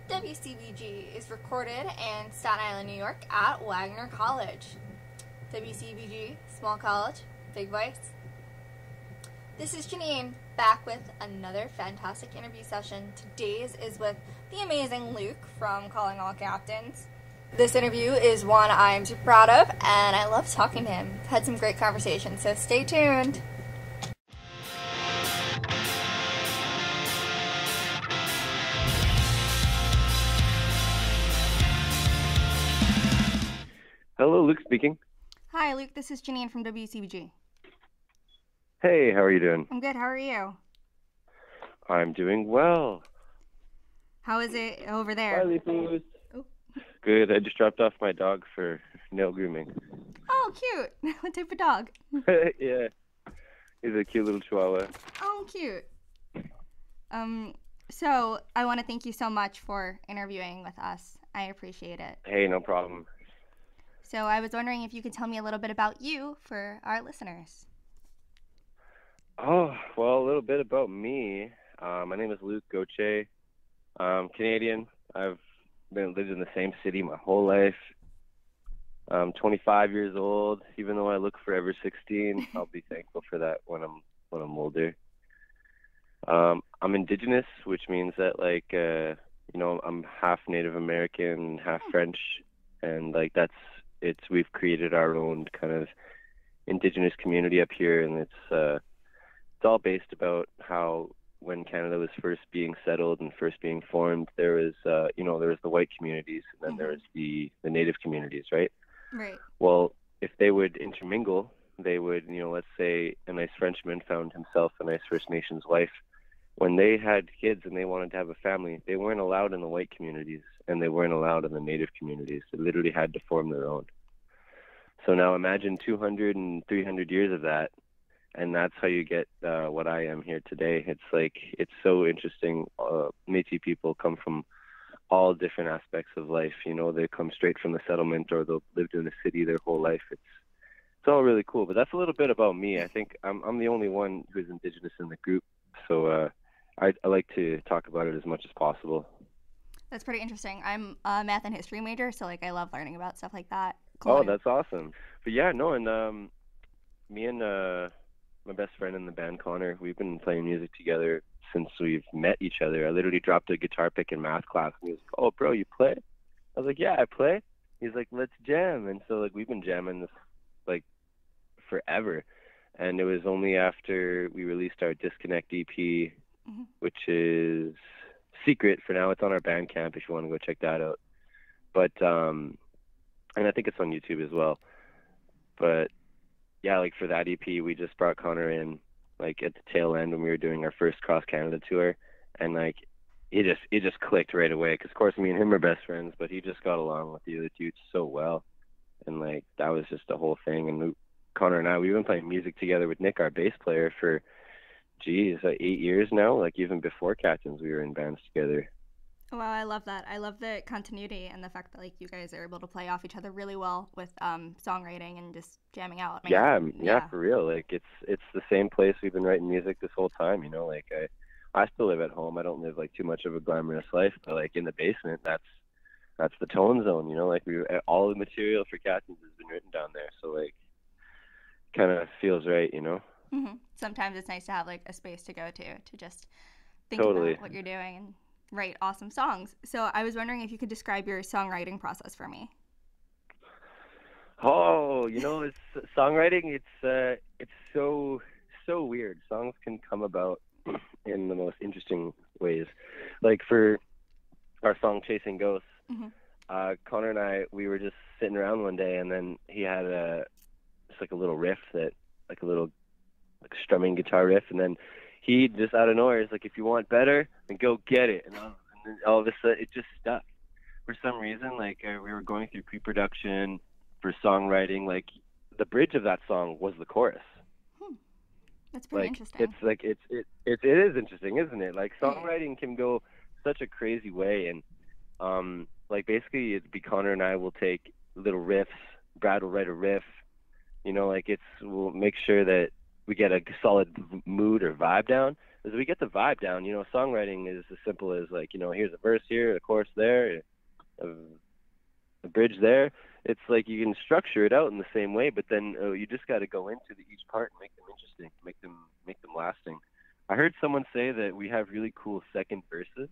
WCBG is recorded in Staten Island, New York at Wagner College. WCBG, small college, big voice. This is Jeanine, back with another fantastic interview session. Today's is with the amazing Luc from Calling All Captains. This interview is one I'm super proud of, and I love talking to him. I've had some great conversations, so stay tuned. Hello, Luke speaking. Hi, Luc. This is Jeanine from WCBG. Hey, how are you doing? I'm good. How are you? I'm doing well. How is it over there? Hi, Lisa. Oh. Good. I just dropped off my dog for nail grooming. Oh, cute. What type of dog? Yeah. He's a cute little chihuahua. Oh, cute. So I want to thank you so much for interviewing with us. I appreciate it. Hey, no problem. So I was wondering if you could tell me a little bit about you for our listeners. Oh, well, a little bit about me. My name is Luc Gauthier. I'm Canadian. I've lived in the same city my whole life. I'm 25 years old. Even though I look forever 16, I'll be thankful for that when I'm older. I'm Indigenous, which means that I'm half Native American, half French, and we've created our own kind of Indigenous community up here, and it's all based about how when Canada was first being settled and first being formed, there was the white communities, and then there was the Native communities, right? Right. Well, if they would intermingle, they would, let's say a nice Frenchman found himself a nice First Nations wife. When they had kids and they wanted to have a family, they weren't allowed in the white communities, and they weren't allowed in the Native communities. They literally had to form their own. So now imagine 200 and 300 years of that, and that's how you get what I am here today. It's so interesting. Métis people come from all different aspects of life. They come straight from the settlement, or they've lived in the city their whole life. It's all really cool. But that's a little bit about me. I think I'm the only one who's Indigenous in the group, so I like to talk about it as much as possible. That's pretty interesting. I'm a math and history major, so I love learning about stuff like that. Oh, that's awesome. But yeah, no, and me and my best friend in the band, Connor, we've been playing music together since we've met each other. I literally dropped a guitar pick in math class, and he was like, "Oh, bro, you play?" I was like, "Yeah, I play." He's like, "Let's jam." And so we've been jamming this forever. And it was only after we released our Disconnect EP, which is secret for now. It's on our Bandcamp if you want to go check that out. But and I think it's on YouTube as well. But yeah, for that EP, we just brought Connor in at the tail end when we were doing our first cross Canada tour, and it just clicked right away. Because of course me and him are best friends, but he just got along with the other dudes so well, and that was just the whole thing. And Connor and I, we've been playing music together with Nick, our bass player, for 8 years now. Even before Captains, we were in bands together. Wow, I love that. I love the continuity and the fact that you guys are able to play off each other really well with songwriting and just jamming out. Yeah, for real. It's the same place we've been writing music this whole time. I still live at home. I don't live too much of a glamorous life, but in the basement, that's the tone zone. All the material for Captains has been written down there, so kind of feels right. Mm-hmm. Sometimes it's nice to have a space to go to just think Totally. about what you're doing and write awesome songs. So I was wondering if you could describe your songwriting process for me. Oh, it's songwriting. It's so weird. Songs can come about in the most interesting ways. For our song "Chasing Ghosts," Connor and I, we were just sitting around one day, and then he had a little riff that a little strumming guitar riff, and then he just out of nowhere is like, "If you want better, then go get it." And then all of a sudden, it just stuck. For some reason, we were going through pre-production for songwriting. The bridge of that song was the chorus. That's pretty interesting. It is interesting, isn't it? Songwriting can go such a crazy way, and basically, it'd be Connor and I will take little riffs. Brad will write a riff. We'll make sure that we get a solid mood or vibe down, is we get the vibe down. You know, songwriting is as simple as like, you know, here's a verse here, a chorus there, a bridge there. It's like you can structure it out in the same way, but then you just got to go into each part and make them interesting, make them lasting. I heard someone say that we have really cool second verses,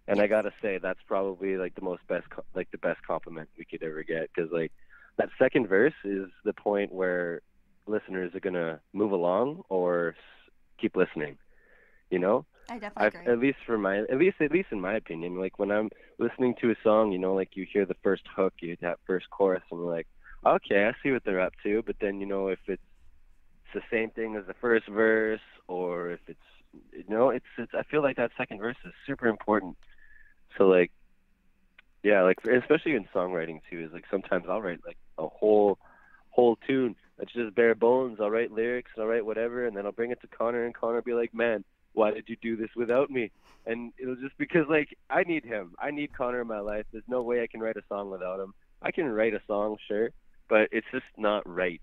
and I gotta say that's probably like the best compliment we could ever get, because like that second verse is the point where listeners are gonna move along or keep listening. You know, I definitely agree. At least in my opinion, like when I'm listening to a song, you know, like you hear the first hook, you hear that first chorus, and you're like, okay, I see what they're up to. But then, you know, if it's the same thing as the first verse, or if it's, you know, it's I feel like that second verse is super important. So like, yeah, like especially in songwriting too, is like sometimes I'll write like a whole tune that's just bare bones. I'll write lyrics and I'll write whatever, and then I'll bring it to Connor, and Connor will be like, man, why did you do this without me? And it was just because, like, I need him. I need Connor in my life. There's no way I can write a song without him. I can write a song, sure, but it's just not right.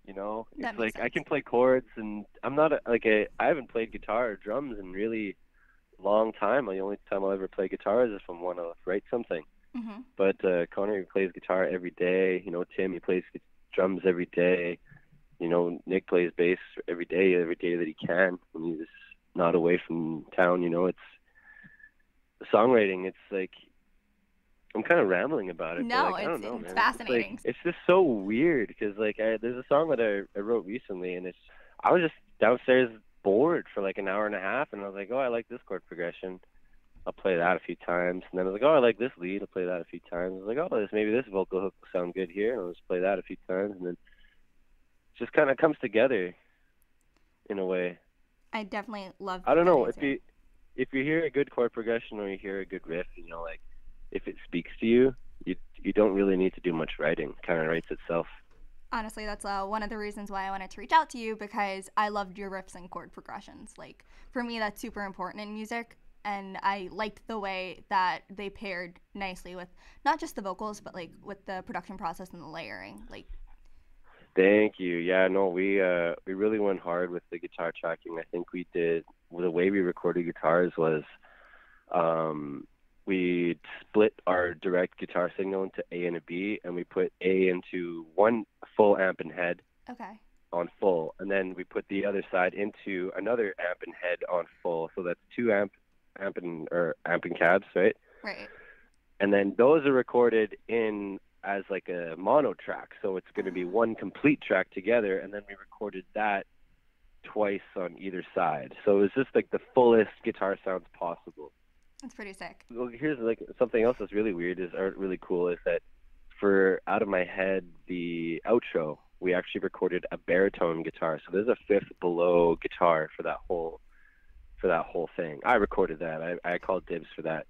You know? It's like sense. I can play chords, and I'm not I haven't played guitar or drums in really long time. The only time I'll ever play guitar is if I want to write something. Mm-hmm. But Connor, he plays guitar every day. You know, Tim, he plays drums every day. You know, Nick plays bass every day that he can when he's not away from town. You know, it's songwriting. It's like, I'm kind of rambling about it. No, but like, I don't know, it's man. fascinating. It's just so weird because like there's a song that I wrote recently, and I was just downstairs bored for like an hour and a half, and I was like, oh, I like this chord progression. I'll play that a few times. And then I was like, oh, I like this lead. I'll play that a few times. I was like, oh, maybe this vocal hook will sound good here, and I'll just play that a few times, and then just kind of comes together in a way. I definitely love. I don't know if you hear a good chord progression or you hear a good riff, you know, like if it speaks to you, you don't really need to do much writing. It kind of writes itself. Honestly, that's one of the reasons why I wanted to reach out to you, because I loved your riffs and chord progressions. Like, for me, that's super important in music, and I liked the way that they paired nicely with not just the vocals, but like with the production process and the layering. Like. Thank you. Yeah, no, we really went hard with the guitar tracking. I think we did, the way we recorded guitars was we split our direct guitar signal into A and a B, and we put A into one full amp and head on full, and then we put the other side into another amp and head on full. So that's two amp and cabs, right? Right. And then those are recorded in as like a mono track, so it's going to be one complete track together, and then we recorded that twice on either side, so it was just like the fullest guitar sounds possible. That's pretty sick. Well, here's like something else that's really weird really cool is that for Out of My Head, the outro, we actually recorded a baritone guitar, so there's a fifth below guitar for that whole thing. I recorded that. I called dibs for that.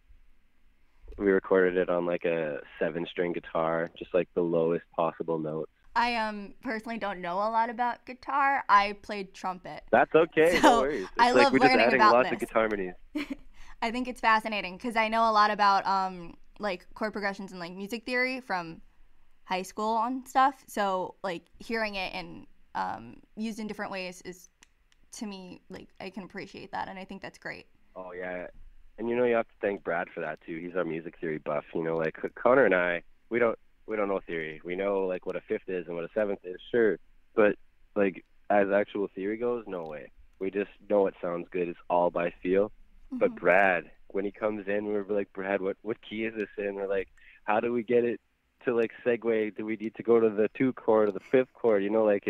We recorded it on like a 7-string guitar, just like the lowest possible notes. I personally don't know a lot about guitar. I played trumpet. That's okay. So no worries. It's I like love we're learning just adding about lots this. of guitar harmonies. I think it's fascinating because I know a lot about like chord progressions and like music theory from high school and stuff. So like hearing it and used in different ways is, to me, like I can appreciate that, and I think that's great. Oh yeah. And you know, you have to thank Brad for that too. He's our music theory buff. You know, like Connor and I, we don't know theory. We know like what a fifth is and what a seventh is, sure. But like as actual theory goes, no way. We just know it sounds good. It's all by feel. Mm-hmm. But Brad, when he comes in, we're like, Brad, what key is this in? We're like, how do we get it to like segue? Do we need to go to the 2 chord or the 5th chord? You know, like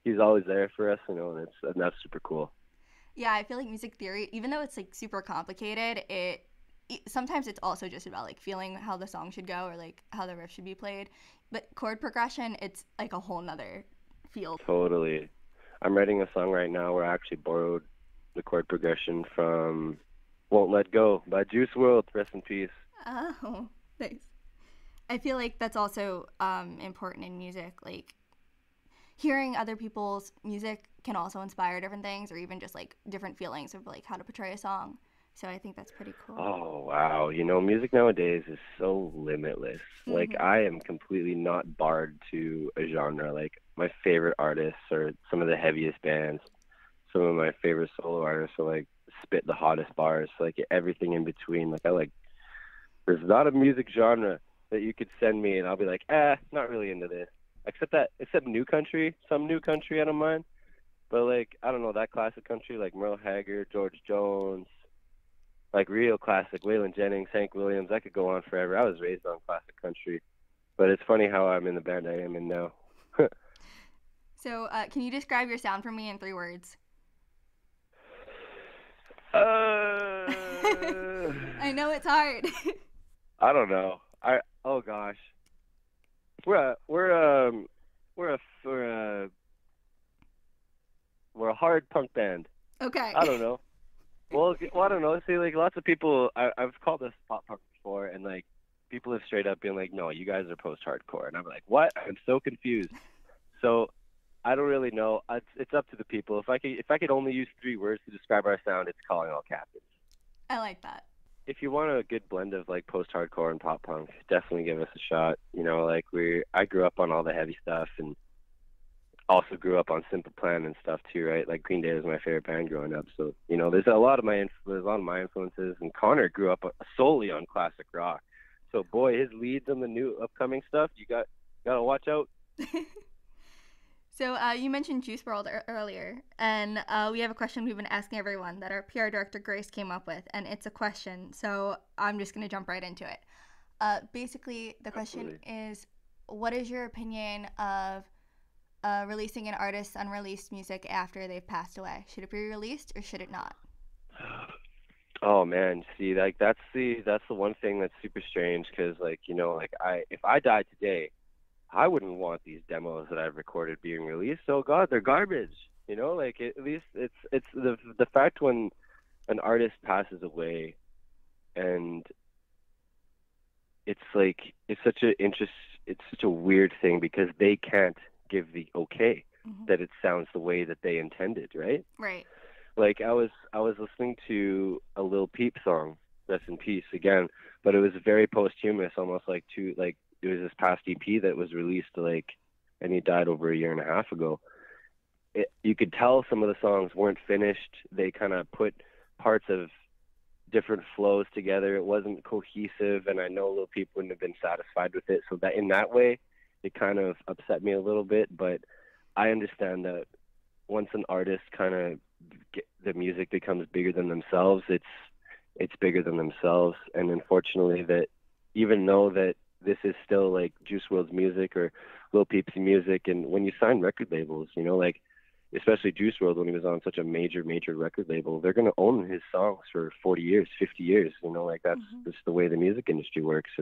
he's always there for us, you know, and that's super cool. Yeah, I feel like music theory, even though it's like super complicated, sometimes it's also just about like feeling how the song should go or like how the riff should be played. But chord progression, it's like a whole nother field. Totally. I'm writing a song right now where I actually borrowed the chord progression from Won't Let Go by Juice WRLD. Rest in peace. Oh, thanks. I feel like that's also important in music. Like hearing other people's music can also inspire different things, or even just like different feelings of like how to portray a song. So I think that's pretty cool. Oh, wow. You know, music nowadays is so limitless. Mm-hmm. Like I am completely not barred to a genre. Like my favorite artists are some of the heaviest bands. some of my favorite solo artists will like spit the hottest bars, like everything in between. Like there's not a music genre that you could send me and I'll be like, not really into this. Except new country, some new country I don't mind. But like, I don't know, that classic country like Merle Haggard, George Jones, like real classic, Waylon Jennings, Hank Williams, I could go on forever. I was raised on classic country. But it's funny how I'm in the band I am in now. So, can you describe your sound for me in 3 words? I know it's hard. I don't know. Oh gosh. We're a hard punk band. Okay. I don't know. Well, I don't know. See, like lots of people, I've called us pop punk before, and like people have straight up been like, "No, you guys are post-hardcore," and I'm like, "What?" I'm so confused. So I don't really know. It's up to the people. If I could only use 3 words to describe our sound, it's calling all captains. I like that. If you want a good blend of like post-hardcore and pop punk, definitely give us a shot. You know, like I grew up on all the heavy stuff and also grew up on Simple Plan and stuff too, right? Like Green Day was my favorite band growing up. So, you know, there's a lot of my influences, and Connor grew up solely on classic rock. So boy, his leads on the new upcoming stuff, you gotta watch out. So you mentioned Juice WRLD earlier, and we have a question we've been asking everyone that our PR director Grace came up with, and it's a question, so I'm just going to jump right into it. Basically, the question is, what is your opinion of releasing an artist's unreleased music after they've passed away? Should it be released or should it not? Oh man, see, like that's the one thing that's super strange, because like, you know, like if I died today, I wouldn't want these demos that I've recorded being released. Oh God, they're garbage. You know, like at least it's the fact when an artist passes away, and it's like it's such a weird thing, because they can't give the okay that it sounds the way that they intended, right? Right. Like I was listening to a Lil Peep song, rest in peace again, but it was very posthumous, almost like it was this past EP that was released, like, and he died over a year and a half ago. You could tell some of the songs weren't finished. They kind of put parts of different flows together. It wasn't cohesive, and I know Lil Peep wouldn't have been satisfied with it. So that in that way, it kind of upset me a little bit. But I understand that once an artist kind of the music becomes bigger than themselves, it's bigger than themselves. And unfortunately, that even though that this is still like Juice WRLD's music or Lil Peep's music, and when you sign record labels, you know, like especially Juice WRLD, when he was on such a major record label, they're going to own his songs for 40 years, 50 years, you know, like that's just the way the music industry works.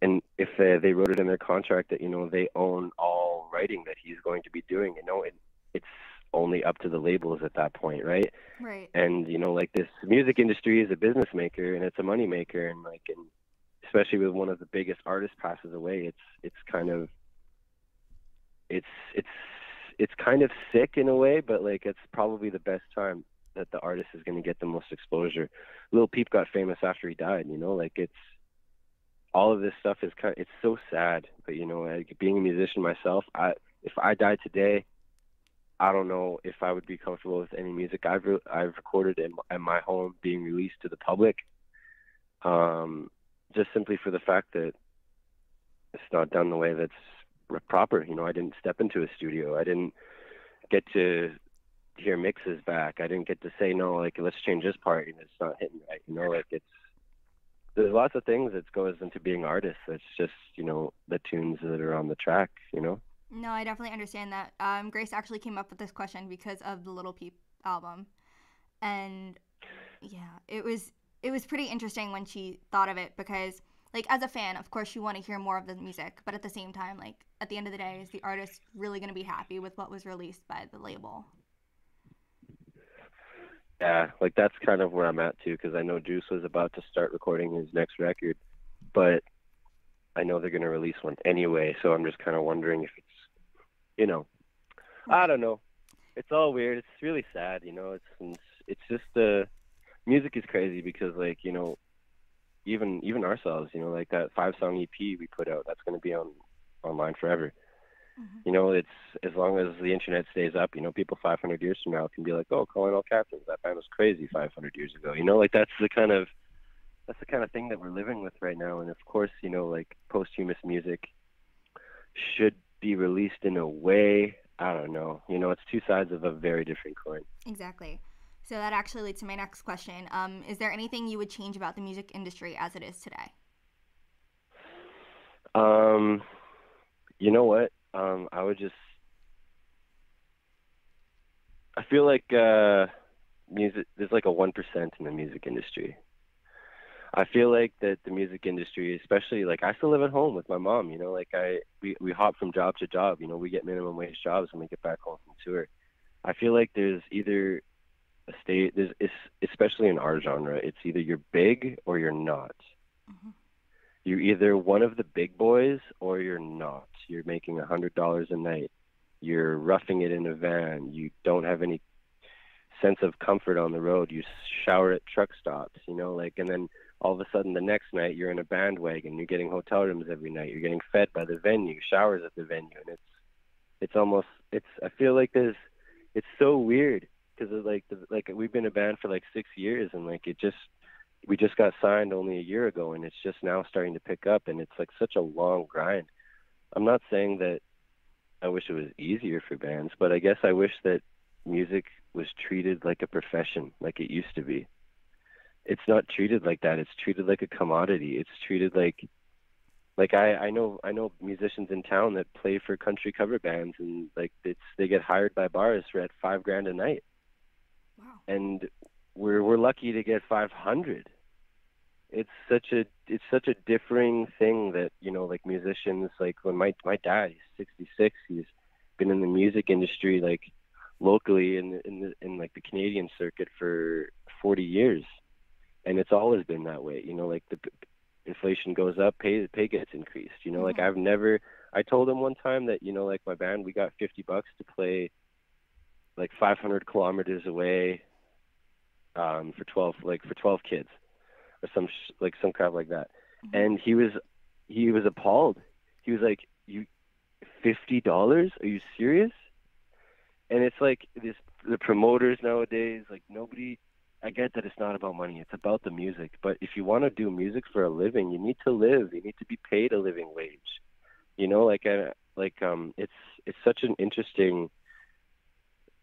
And if they wrote it in their contract that, you know, they own all writing that he's going to be doing, you know, it's only up to the labels at that point, right? Right. And, you know, like this music industry is a business maker, and it's a money maker, and like, and especially with one of the biggest artists passes away, it's kind of sick in a way, but like it's probably the best time that the artist is going to get the most exposure. Lil Peep got famous after he died, you know, like it's all of this stuff is it's so sad. But you know, like, being a musician myself, if I died today, I don't know if I would be comfortable with any music I've recorded in my home being released to the public. Just simply for the fact that it's not done the way that's proper. You know, I didn't step into a studio. I didn't get to hear mixes back. I didn't get to say, no, like, let's change this part and it's not hitting right. You know, like there's lots of things that goes into being artists. It's just, you know, the tunes that are on the track, you know? No, I definitely understand that. Grace actually came up with this question because of the Little Peep album. And yeah, it was pretty interesting when she thought of it, because like as a fan, of course you want to hear more of the music, but at the same time, like at the end of the day, is the artist really going to be happy with what was released by the label? Yeah, like that's kind of where I'm at too, because I know Juice was about to start recording his next record, but I know they're going to release one anyway, so I'm just kind of wondering if it's, you know, I don't know. It's all weird. It's really sad, you know. It's just music is crazy, because like, you know, even ourselves, you know, like that 5-song EP we put out, that's going to be online forever. Mhm. You know, it's as long as the internet stays up, you know, people 500 years from now can be like, oh, calling all captains, that band was crazy 500 years ago. You know, like that's the kind of thing that we're living with right now. And of course, you know, like posthumous music should be released in a way. I don't know. You know, it's two sides of a very different coin. Exactly. So that actually leads to my next question. Is there anything you would change about the music industry as it is today? Um, you know what? I would just. I feel like music. There's like a 1% in the music industry. I feel like that the music industry, especially like I still live at home with my mom. You know, like we hop from job to job. You know, we get minimum wage jobs when we get back home from tour. I feel like there's either a state. Especially in our genre, it's either you're big or you're not. Mm-hmm. You're either one of the big boys or you're not. You're making $100 a night. You're roughing it in a van. You don't have any sense of comfort on the road. You shower at truck stops, you know, like, and then all of a sudden the next night you're in a bandwagon. You're getting hotel rooms every night. You're getting fed by the venue, showers at the venue, and it's almost it's. I feel like it's so weird because like we've been a band for like 6 years, and like we just got signed only a year ago, and it's just now starting to pick up, and it's like such a long grind. I'm not saying that I wish it was easier for bands, but I guess I wish that music was treated like a profession, like it used to be. It's not treated like that. It's treated like a commodity. It's treated like I know musicians in town that play for country cover bands, and like they get hired by bars for at $5 grand a night, Wow. and we're lucky to get 500. It's such a differing thing that, you know, like musicians, like when my dad, he's 66, he's been in the music industry like locally in like the Canadian circuit for 40 years, and it's always been that way. You know, like the inflation goes up, pay gets increased. You know, like Mm-hmm. I told him one time that, you know, like my band, we got $50 to play like 500 kilometers away, for 12 kids or like some crap like that. Mm-hmm. And he was appalled. He was like, "You $50? Are you serious?" And it's like the promoters nowadays, like nobody. I get that it's not about money; it's about the music. But if you want to do music for a living, you need to live. You need to be paid a living wage. You know, it's such an interesting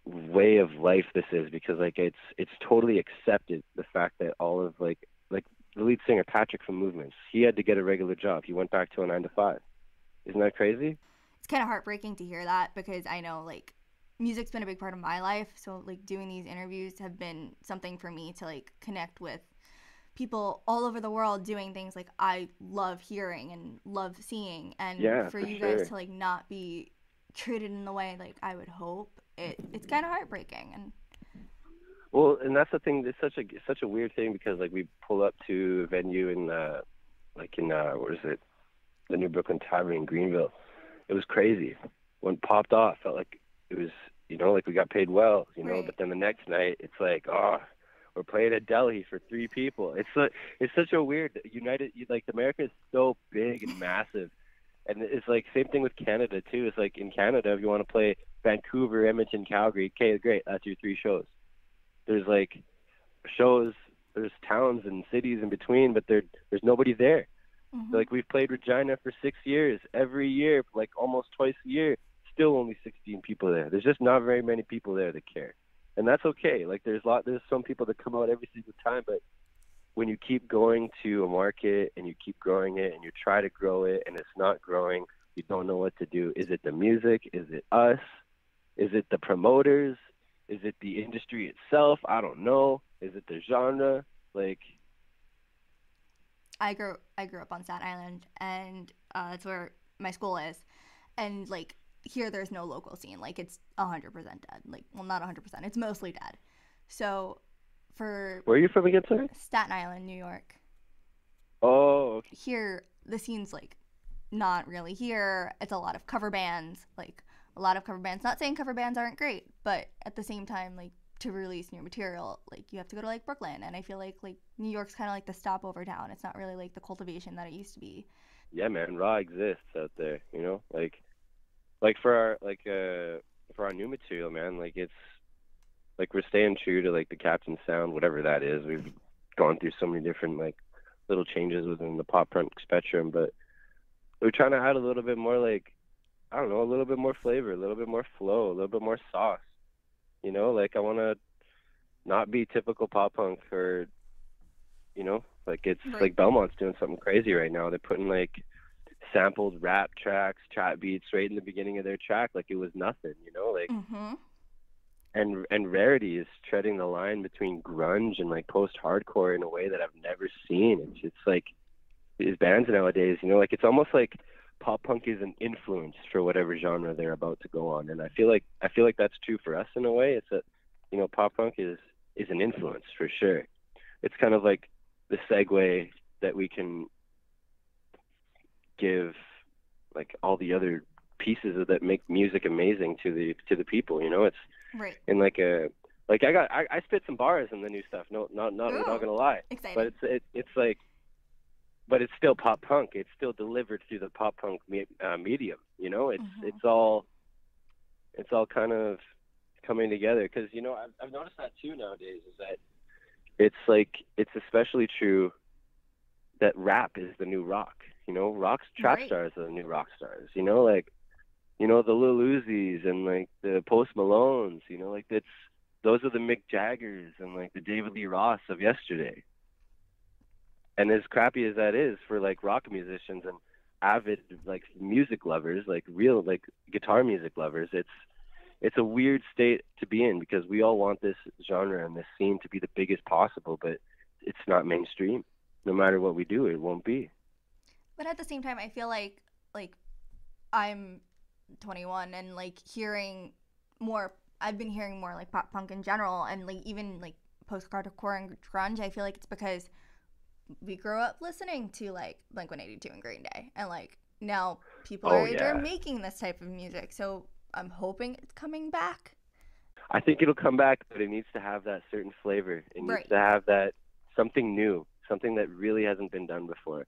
way of life this is, because like it's totally accepted, the fact that all of like the lead singer Patrick from Movements, he had to get a regular job. He went back to a 9 to 5. Isn't that crazy? It's kind of heartbreaking to hear that because I know like music's been a big part of my life. So like doing these interviews have been something for me to like connect with people all over the world doing things like I love hearing and love seeing, and Yeah, for for you guys sure. to like not be treated in the way like I would hope, it's kind of heartbreaking. And Well, and that's the thing. It's such a weird thing, because like we pull up to a venue in what is it, the New Brooklyn Tavern in Greenville. It was crazy. When it popped off, felt like it was, you know, like we got paid well, you know. right. But then the next night, it's like, oh, we're playing at Delhi for 3 people. It's such a weird like America is so big and massive, and it's like same thing with Canada too. It's like in Canada, if you want to play Vancouver, Edmonton, Calgary, okay, great, that's your 3 shows. There's like shows, there's towns and cities in between, but there's nobody there. So, Mm-hmm. like we've played Regina for 6 years, every year, like almost twice a year, still only 16 people there. There's just not very many people there that care, and that's okay. Like there's some people that come out every single time, but when you keep going to a market and you keep growing it and you try to grow it and it's not growing, you don't know what to do. Is it the music? Is it us? Is it the promoters? Is it the industry itself? I don't know. Is it the genre? Like, I grew up on Staten Island, and that's where my school is. And like here, there's no local scene. Like it's 100% dead. Like well, not 100%. It's mostly dead. So for where are you from again, sorry? Staten Island, New York, Oh, okay. here the scene's like not really here. It's a lot of cover bands, like a lot of cover bands. Not saying cover bands aren't great, but at the same time, like to release new material, like you have to go to like Brooklyn, and I feel like New York's kind of like the stopover town. It's not really like the cultivation that it used to be. Yeah, man, raw exists out there, you know? Like, like for our new material, man, like it's like we're staying true to like the Captain sound, whatever that is. We've gone through so many different like little changes within the pop punk spectrum, but we're trying to add a little bit more like, I don't know, a little bit more flavor, a little bit more flow, a little bit more sauce. You know, like I want to not be typical pop punk, or you know, like it's Right. like Belmont's doing something crazy right now. They're putting like sampled rap tracks, trap beats right in the beginning of their track, like it was nothing. You know, like Mm-hmm. and Rarity is treading the line between grunge and like post hardcore in a way that I've never seen. It's like these bands nowadays, you know, like it's almost like pop punk is an influence for whatever genre they're about to go on, and I feel like that's true for us in a way. It's that, you know, pop punk is an influence for sure. It's kind of like the segue that we can give like all the other pieces of that make music amazing to the people. You know, it's Right. in like a like I spit some bars in the new stuff. No, not I'm Ooh, not gonna lie, exciting. but it's like, but it's still pop punk. It's still delivered through the pop punk medium. You know, Mm-hmm. it's all kind of coming together, because you know I've noticed that too nowadays, is that it's like it's especially true that rap is the new rock. You know, trap Right. stars are the new rock stars. You know, like, you know, the Lil Uzis and like the Post Malones. You know, like those are the Mick Jaggers and like the David Lee Ross of yesterday. And as crappy as that is for like rock musicians and avid like music lovers, like real like guitar music lovers, it's a weird state to be in, because we all want this genre and this scene to be the biggest possible, but it's not mainstream. No matter what we do, it won't be. But at the same time, I feel like I'm 21 and like hearing more. I've been hearing more like pop punk in general, and like even like post hardcore and grunge. I feel like it's because we grew up listening to like Blink-182 and Green Day, and like now people Oh they're yeah. making this type of music. So I'm hoping it's coming back. I think it'll come back, but it needs to have that certain flavor. It needs Right. to have that something new, something that really hasn't been done before,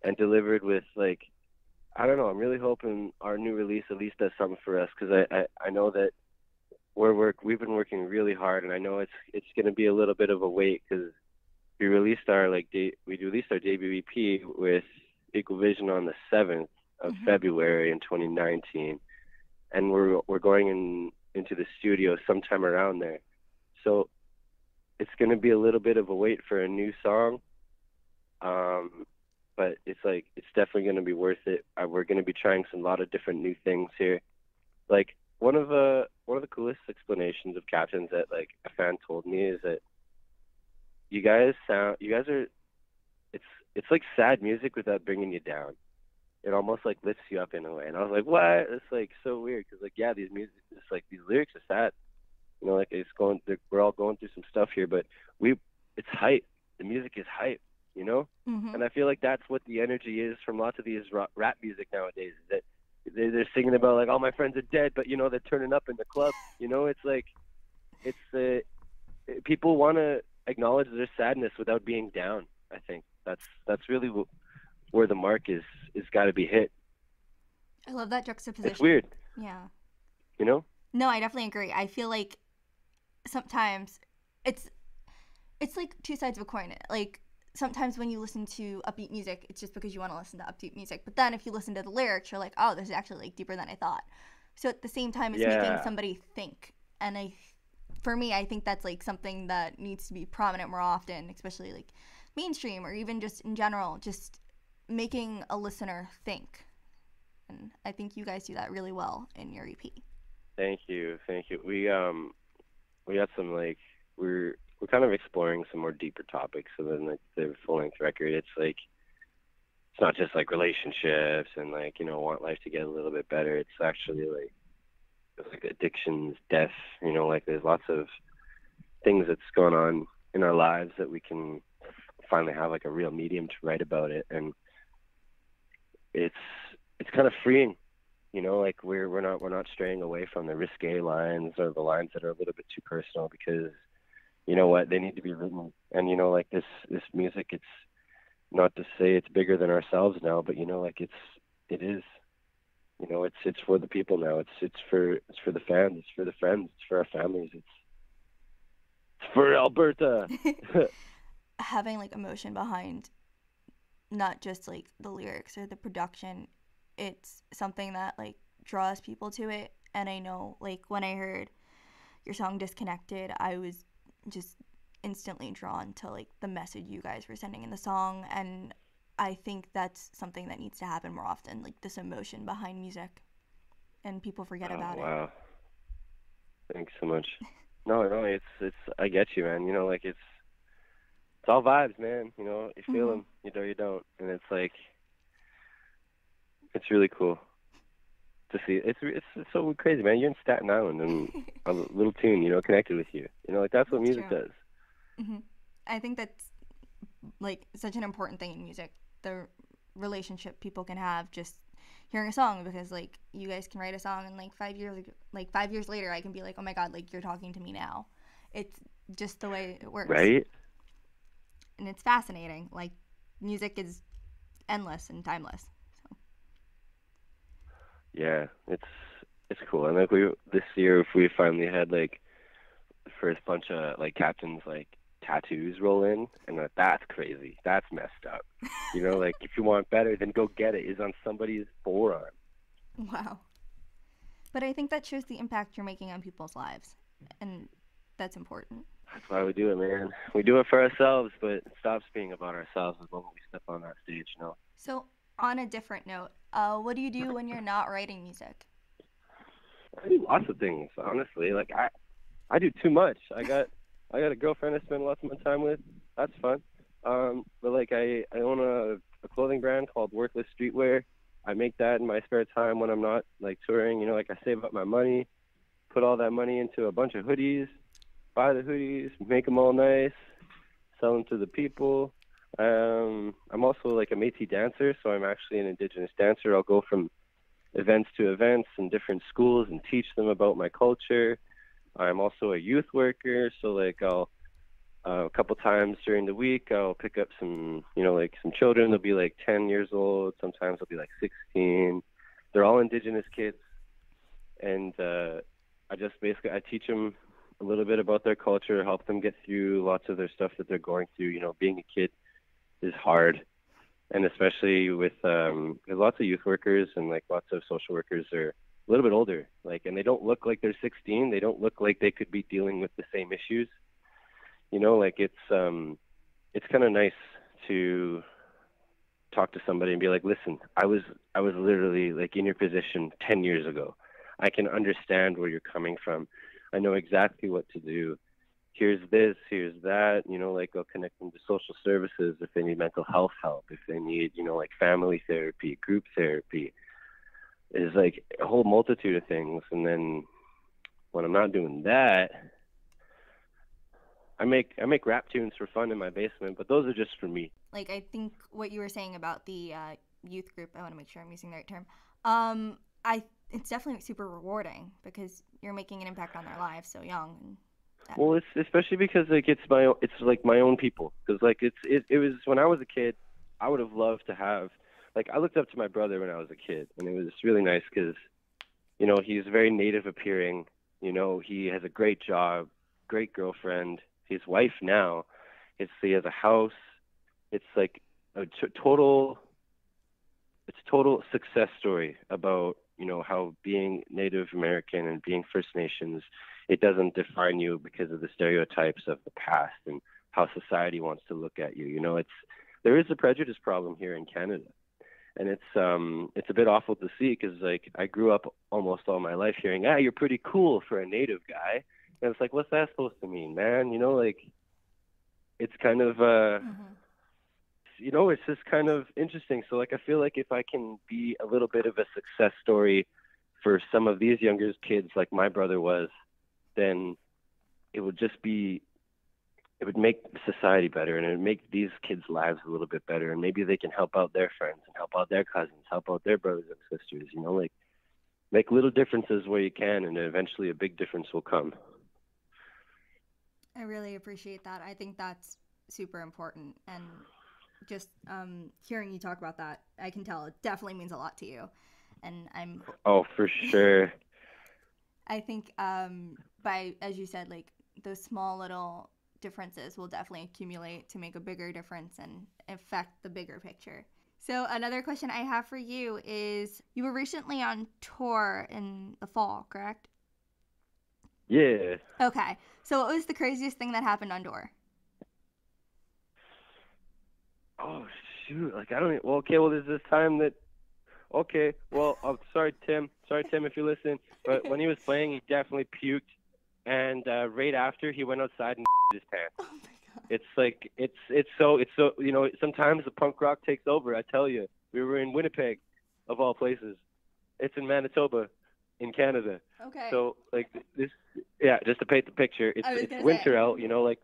and delivered with like, I don't know. I'm really hoping our new release at least does something for us, because I know that we've been working really hard, and I know it's going to be a little bit of a wait, because we released our debut EP with Equal Vision on the 7th of Mm-hmm. February in 2019, and we're going into the studio sometime around there. So it's going to be a little bit of a wait for a new song, but it's definitely going to be worth it. We're going to be trying a lot of different new things here. Like one of the coolest explanations of Captains that like a fan told me is that you guys are, it's like sad music without bringing you down. It almost like lifts you up in a way. And I was like, what? It's like so weird, because like, yeah, these lyrics are sad. You know, like we're all going through some stuff here, but it's hype. The music is hype. You know, Mm-hmm. and I feel like that's what the energy is from lots of these rap music nowadays. Is that they're singing about like, all my friends are dead, but you know they're turning up in the club. You know, it's like it's people want to acknowledge their sadness without being down. I think that's really where the mark is got to be hit. I love that It's juxtaposition. weird, Yeah. you know. No, I definitely agree. I feel like sometimes it's it's like two sides of a coin. Like sometimes when you listen to upbeat music, it's just because you want to listen to upbeat music. But then if you listen to the lyrics, you're like, oh, this is actually like deeper than I thought. So at the same time, it's making Yeah, somebody think. And for me, I think that's like something that needs to be prominent more often, especially like mainstream or even just in general, just making a listener think. And I think you guys do that really well in your EP. thank you, thank you. We got some like we're kind of exploring some more deeper topics. So then like the full length record, it's like it's not just like relationships and like, you know, want life to get a little bit better. It's actually like it's like addictions, death. You know, like there's lots of things that's going on in our lives that we can finally have like a real medium to write about it, and it's kind of freeing. You know, like we're not straying away from the risque lines or the lines that are a little bit too personal, because you know what, they need to be written. And you know, like this music, it's not to say it's bigger than ourselves now, but you know, like it is. You know, it's for the people now. It's for the fans. It's for the friends. It's for our families. It's for Alberta. Having like emotion behind not just like the lyrics or the production, it's something that like draws people to it. And I know like when I heard your song Disconnected, I was just instantly drawn to like the message you guys were sending in the song. And I think that's something that needs to happen more often, like this emotion behind music, and people forget Oh about it. wow! Thanks so much. No, no, it's. I get you, man. You know, like it's all vibes, man. You know, you feel Mm-hmm. them, you know, you don't, and it's like it's really cool to see. It's so crazy, man. You're in Staten Island, and a little tune, you know, connected with you. You know, like that's what That's music true. does. Mm-hmm. I think that's like such an important thing in music, the relationship people can have just hearing a song, because like you guys can write a song and like 5 years later I can be like, oh my god, like you're talking to me now. It's just the way it works, Right? and it's fascinating. Like music is endless and timeless. So Yeah, it's cool. And like we this year, if we finally had like the first bunch of like captains like tattoos roll in, and that's crazy. That's messed up. You know, like if you want better, then go get it. Is on somebody's forearm. wow. But I think that shows the impact you're making on people's lives, and that's important. That's why we do it, man. We do it for ourselves, but it stops being about ourselves the moment we step on that stage. You know, So on a different note, what do you do when you're not writing music? I do lots of things. Honestly, like I do too much. I got a girlfriend I spend lots of my time with. That's fun. But like I own a clothing brand called Worthless Streetwear. I make that in my spare time when I'm not like touring. You know, like I save up my money, put all that money into a bunch of hoodies, buy the hoodies, make them all nice, sell them to the people. I'm also like a Métis dancer, so I'm actually an Indigenous dancer. I'll go from events to events in different schools and teach them about my culture. I'm also a youth worker, so like I'll a couple times during the week I'll pick up some, you know, like some children. They'll be like 10 years old. Sometimes they'll be like 16. They're all Indigenous kids, and I just basically I teach them a little bit about their culture, help them get through lots of their stuff that they're going through. You know, being a kid is hard, and especially with there's lots of youth workers and like lots of social workers are a little bit older, like, and they don't look like they're 16. They don't look like they could be dealing with the same issues. You know, like it's kind of nice to talk to somebody and be like, listen, I was literally like in your position 10 years ago. I can understand where you're coming from. I know exactly what to do. Here's this, here's that. You know, like I'll connect them to social services if they need mental health help, if they need, you know, like family therapy, group therapy. Is like a whole multitude of things. And then when I'm not doing that, I make rap tunes for fun in my basement, but those are just for me. Like I think what you were saying about the youth group, I want to make sure I'm using the right term. I It's definitely super rewarding because you're making an impact on their lives so young. And that, Well, it's especially because like it's like my own people. Because like it was when I was a kid, I would have loved to have like I looked up to my brother when I was a kid, and it was really nice because you know he's very native appearing. You know he has a great job, great girlfriend, his wife now. He has a house. It's like total it's a total success story about you know how being Native American and being First Nations it doesn't define you because of the stereotypes of the past and how society wants to look at you. You know, it's there is a prejudice problem here in Canada, and it's a bit awful to see because like I grew up almost all my life hearing you're pretty cool for a Native guy, and it's like what's that supposed to mean, man? You know, like it's kind of mm-hmm. you know, it's just kind of interesting. So like I feel like if I can be a little bit of a success story for some of these younger kids like my brother was, then it would just be it would make society better and it would make these kids' lives a little bit better and maybe they can help out their friends and help out their cousins, help out their brothers and sisters, you know, like make little differences where you can and eventually a big difference will come. I really appreciate that. I think that's super important. And just hearing you talk about that, I can tell it definitely means a lot to you. and Oh, for sure. I think as you said, like those small little differences will definitely accumulate to make a bigger difference and affect the bigger picture. So another question I have for you is, you were recently on tour in the fall, correct? Yeah. Okay. So what was the craziest thing that happened on tour? Oh, shoot. Like, I don't even, well, okay, well, there's this time that, okay, well, I'm sorry, Tim. Sorry, Tim, if you're listening. But when he was playing, he definitely puked. And right after, he went outside and his pants. Oh my god. It's like, it's so, you know, sometimes the punk rock takes over, I tell you. We were in Winnipeg, of all places. It's in Manitoba, in Canada. Okay. So, like, this, yeah, just to paint the picture, it's winter out, you know, like,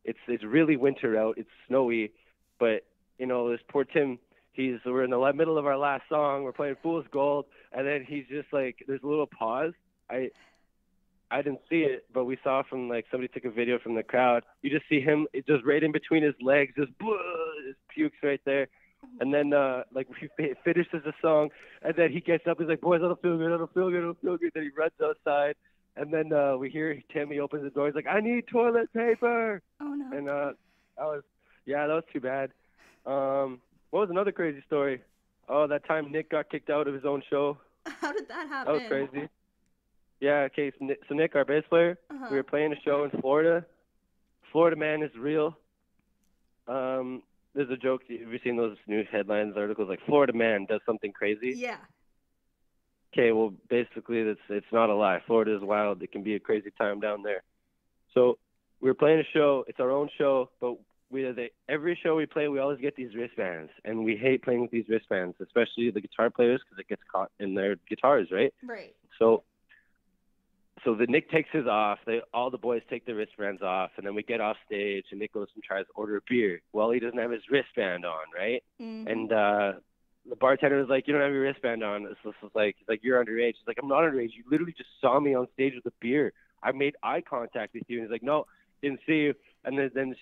it's really winter out. It's snowy. But, you know, this poor Tim, we're in the middle of our last song. We're playing Fool's Gold. And then he's just like, there's a little pause. I didn't see it, but we saw from, like, somebody took a video from the crowd. You just see him just right in between his legs, just pukes right there. And then, like, we finishes the song, and then he gets up. He's like, boys, I don't feel good. I don't feel good. I don't feel good. Then he runs outside. And then we hear Timmy opens the door. He's like, I need toilet paper. Oh, no. And that was too bad. What was another crazy story? Oh, that time Nick got kicked out of his own show. How did that happen? That was crazy. Yeah, okay, so Nick, our bass player, we were playing a show in Florida. Florida man is real. There's a joke, have you seen those news headlines, articles, like Florida man does something crazy? Yeah. Okay, well, basically, it's not a lie. Florida is wild. It can be a crazy time down there. So we were playing a show. It's our own show, but every show we play, we always get these wristbands, and we hate playing with these wristbands, especially the guitar players, because it gets caught in their guitars, right? Right. So the Nick takes his off. All the boys take their wristbands off, and then we get off stage, and Nick goes and tries to order a beer. Well, he doesn't have his wristband on, right? Mm-hmm. And the bartender was like, "You don't have your wristband on." He's like, "You're underage." He's like, "I'm not underage. You literally just saw me on stage with a beer. I made eye contact with you." And he's like, "No, didn't see you." And then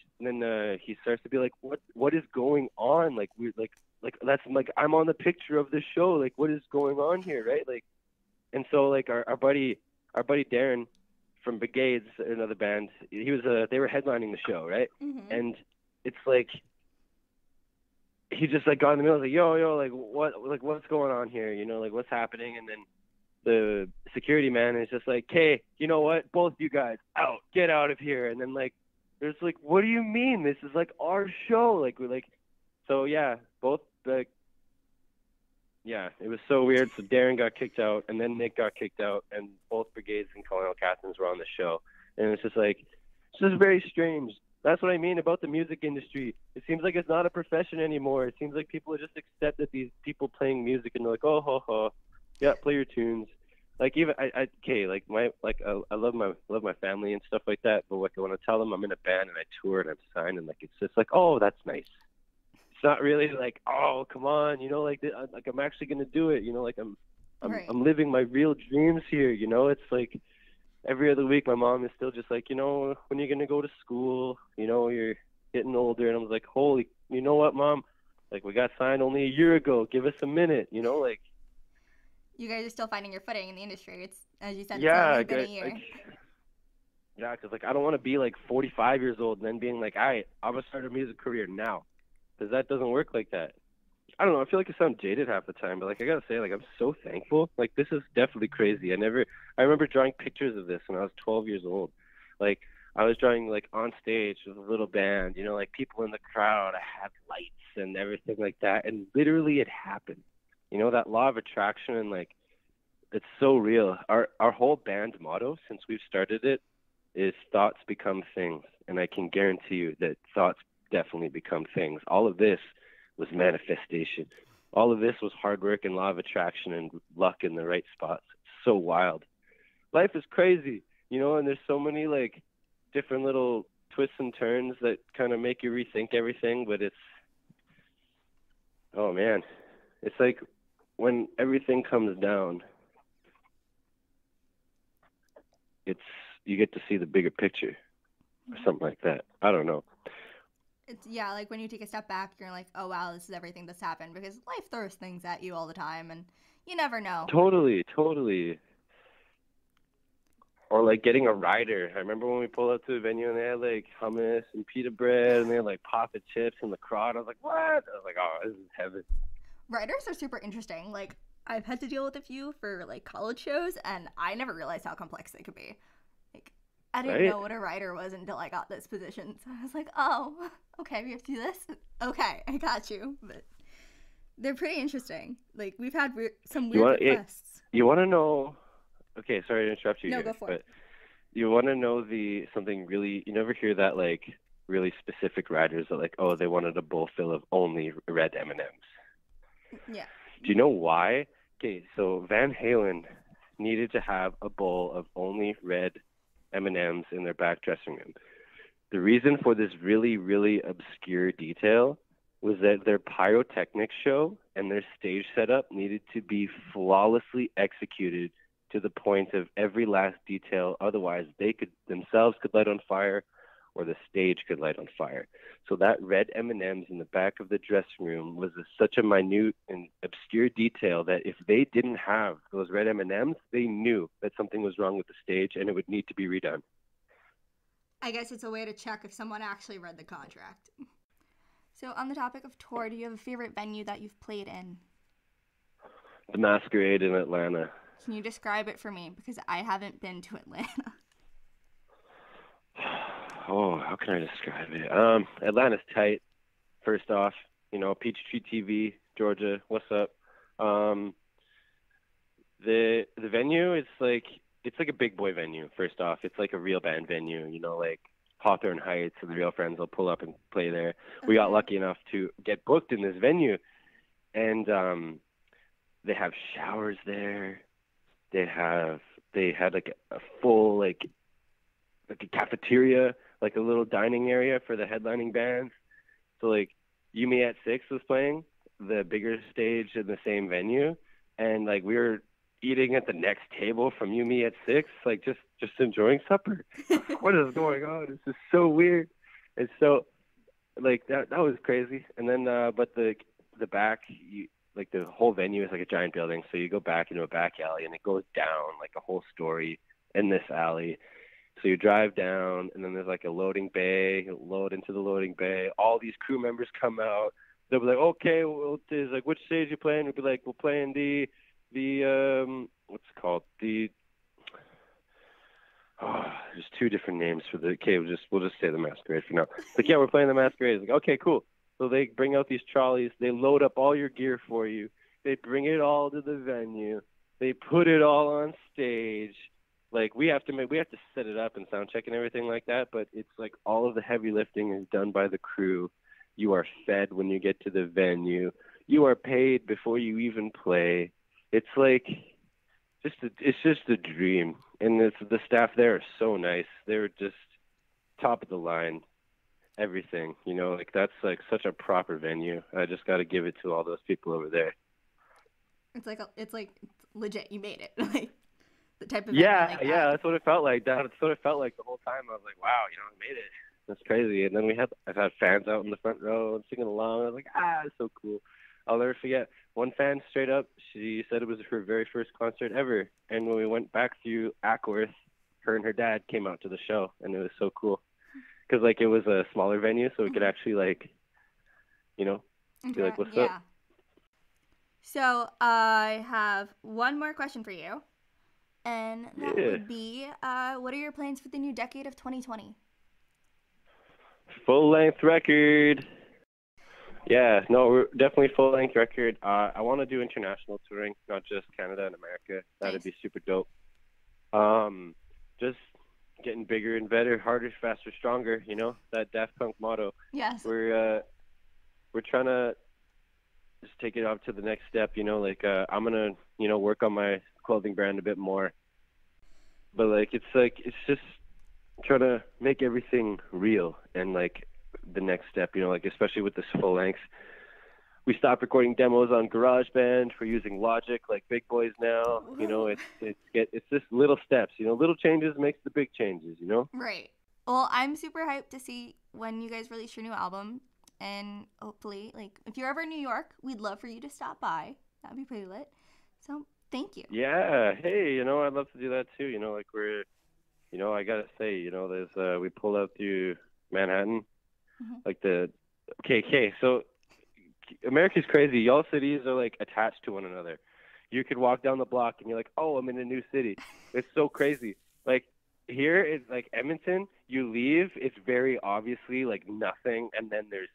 he starts to be like, "What is going on? Like that's like I'm on the picture of the show. Like, what is going on here, right?" Like, and so like our buddy Darren from Brigades, another band, they were headlining the show, right? Mm-hmm. And it's like he just like got in the middle, like, yo, like what's going on here? You know, like what's happening? And then the security man is just like, "Hey, you know what? Both you guys out, get out of here." And then like there's like, "What do you mean? This is like our show." Like we're like, so yeah, both like. Yeah, it was so weird. So Darren got kicked out, and then Nick got kicked out, and both Brigades and Colonel Catherines were on the show. And it's just like, it's just very strange. That's what I mean about the music industry. It seems like it's not a profession anymore. It seems like people just accept that these people playing music, and they're like, "Oh, ho, ho, yeah, play your tunes." Like even I love my family and stuff like that. But like when I tell them I'm in a band and I tour and I'm signed, and like it's just like, "Oh, that's nice." It's not really like, "Oh, come on," you know, like I'm actually gonna do it, you know, like I'm living my real dreams here, you know. It's like every other week my mom is still just like, "You know, when you're gonna go to school, you know, you're getting older." And I was like, "Holy, you know what, Mom? Like we got signed only a year ago. Give us a minute, you know, like." You guys are still finding your footing in the industry. It's, as you said, yeah, it's only been a year. Yeah, because like I don't want to be like 45 years old and then being like, "All right, I'm gonna start a music career now." Because that doesn't work like that. I don't know. I feel like I sound jaded half the time, but like I gotta say, like I'm so thankful. Like this is definitely crazy. I remember drawing pictures of this when I was 12 years old. Like I was drawing like on stage with a little band, you know, like people in the crowd. I had lights and everything like that, and literally it happened. You know, that law of attraction, and like it's so real. Our whole band motto since we've started it is thoughts become things, and I can guarantee you that thoughts definitely become things. All of this was manifestation. All of this was hard work and law of attraction and luck in the right spots. It's so wild. Life is crazy, you know, and there's so many like different little twists and turns that kind of make you rethink everything. But oh man, it's like when everything comes down, you get to see the bigger picture or something like that. I don't know. It's, yeah, like when you take a step back, you're like, oh wow, this is everything that's happened, because life throws things at you all the time, and you never know. Totally. Or like getting a rider. I remember when we pulled up to the venue and they had like hummus and pita bread and they had like papa chips in the crowd. I was like, what? I was like, oh, this is heaven. Riders are super interesting. Like, I've had to deal with a few for like college shows, and I never realized how complex they could be. Like, I didn't know what a rider was until I got this position. So I was like, oh, okay, we have to do this. Okay, I got you. But they're pretty interesting. Like, we've had some weird requests. You want to know? Okay, sorry to interrupt you. No, here, go for it. You want to know something really? You never hear that like really specific riders that like, oh, they wanted a bowl full of only red M&Ms. Yeah. Do you know why? Okay, so Van Halen needed to have a bowl of only red M&Ms in their back dressing room. The reason for this really, really obscure detail was that their pyrotechnics show and their stage setup needed to be flawlessly executed to the point of every last detail. Otherwise, they could light on fire, or the stage could light on fire. So that red M&Ms in the back of the dressing room was such a minute and obscure detail that if they didn't have those red M&Ms, they knew that something was wrong with the stage and it would need to be redone. I guess it's a way to check if someone actually read the contract. So on the topic of tour, do you have a favorite venue that you've played in? The Masquerade in Atlanta. Can you describe it for me? Because I haven't been to Atlanta. Oh, how can I describe it? Atlanta's tight. First off, Peachtree TV, Georgia. What's up? The venue is it's like a big boy venue. First off, it's like a real band venue. Like Hawthorne Heights and the Real Friends will pull up and play there. Okay. We got lucky enough to get booked in this venue, and they have showers there. They had like a full like a cafeteria, like a little dining area for the headlining bands. So like You Me at 6 was playing the bigger stage in the same venue, and like we were eating at the next table from You Me at 6, like just enjoying supper. What is going on? This is so weird. And so like that was crazy. And then but the back, like the whole venue is like a giant building, so you go back into a back alley and it goes down like a whole story in this alley. So you drive down, and then there's like a loading bay. You load into the loading bay. All these crew members come out. They'll be like, okay, well, it's like, which stage you playing? We'll be like, we're playing the what's it called? There's two different names for the. Okay, we'll just say the Masquerade for now. Like, yeah, we're playing the Masquerade. It's like, okay, cool. So they bring out these trolleys. They load up all your gear for you. They bring it all to the venue. They put it all on stage. Like we have to set it up and sound check and everything like that. But it's like all of the heavy lifting is done by the crew. You are fed when you get to the venue. You are paid before you even play. It's like it's just a dream. And the staff there are so nice. They're just top of the line. Everything, like that's like such a proper venue. I just got to give it to all those people over there. It's like legit. You made it. Like the type of yeah, venue like yeah. That's what it felt like. That's what it felt like the whole time. I was like, wow, I made it. That's crazy. And then I've had fans out in the front row and singing along. I was like, it's so cool. I'll never forget. One fan straight up, she said it was her very first concert ever. And when we went back through Ackworth, her and her dad came out to the show, and it was so cool. Because, like, it was a smaller venue, so we could actually, like, be like, what's up? So I have one more question for you, and that would be, what are your plans for the new decade of 2020? Full-length record. Yeah, no, we're definitely full-length record. I want to do international touring, not just Canada and America. That'd be super dope. Just getting bigger and better, harder, faster, stronger, that Daft Punk motto. Yes. We're trying to just take it up to the next step, I'm going to, work on my clothing brand a bit more. But it's just trying to make everything real and like the next step, especially with this full length. We stopped recording demos on GarageBand. We're using Logic like big boys now. It's just little steps. Little changes makes the big changes. Right. Well, I'm super hyped to see when you guys release your new album. And hopefully, like, if you're ever in New York, we'd love for you to stop by. That'd be pretty lit. So, thank you. Yeah. Hey, I'd love to do that too. Like I gotta say, there's we pull out through Manhattan, like okay. So America's crazy. Y'all cities are like attached to one another. You could walk down the block and you're like, oh, I'm in a new city. It's so crazy. Like here, it's like Edmonton. You leave, it's very obviously like nothing, and then there's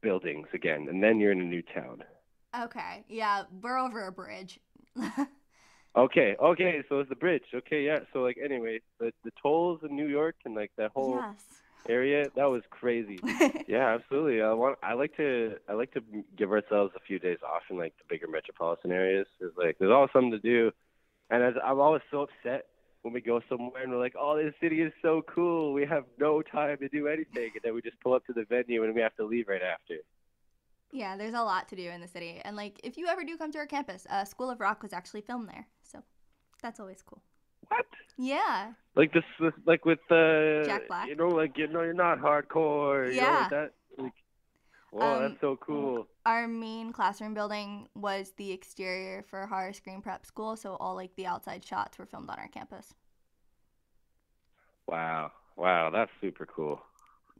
buildings again, and then you're in a new town. Okay, yeah, we're over a bridge. Okay, so it's the bridge. Okay, yeah. So like anyway, the tolls in New York and like that whole area, that was crazy. Yeah, absolutely. I like to give ourselves a few days off in like the bigger metropolitan areas. There's always something to do, and I'm always so upset when we go somewhere and we're like, oh, this city is so cool. We have no time to do anything, and then we just pull up to the venue and we have to leave right after. Yeah, there's a lot to do in the city. And, like, if you ever do come to our campus, School of Rock was actually filmed there. So that's always cool. What? Yeah. Like this like with Jack Black. You're not hardcore. Yeah. Like that. Like, whoa, that's so cool. Our main classroom building was the exterior for horror screen prep school, so all, like, the outside shots were filmed on our campus. Wow, that's super cool.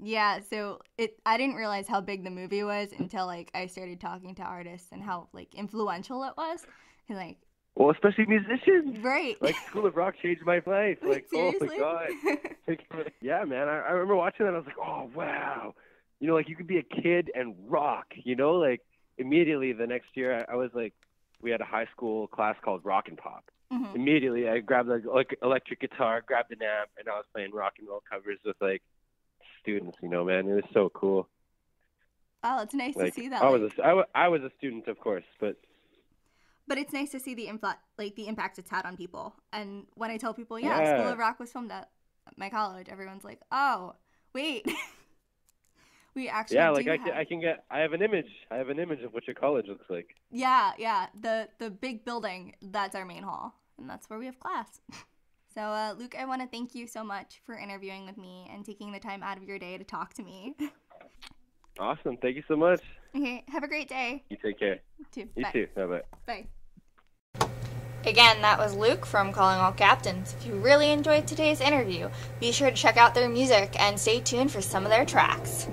Yeah, so I didn't realize how big the movie was until, like, I started talking to artists and how, like, influential it was. And, like, well, especially musicians. Right. Like, School of Rock changed my life. Like, seriously? Oh my God. Yeah, man. I remember watching that. I was like, oh, wow. Like, you could be a kid and rock, like, immediately the next year I was like, we had a high school class called Rock and Pop. Mm-hmm. Immediately I grabbed like electric guitar, grabbed an amp, and I was playing rock and roll covers with like students, man. It was so cool. Wow, it's nice to see that. I was a student, of course, but it's nice to see the impact it's had on people. And when I tell people, School of Rock was filmed at my college, everyone's like, oh, wait. We actually I have an image of what your college looks like. Yeah, the big building, that's our main hall, and that's where we have class. So, Luke, I want to thank you so much for interviewing with me and taking the time out of your day to talk to me. Awesome. Thank you so much. Okay. Have a great day. You take care. You too. You Bye. too. Bye-bye. Bye. Again, that was Luke from Calling All Captains. If you really enjoyed today's interview, be sure to check out their music and stay tuned for some of their tracks.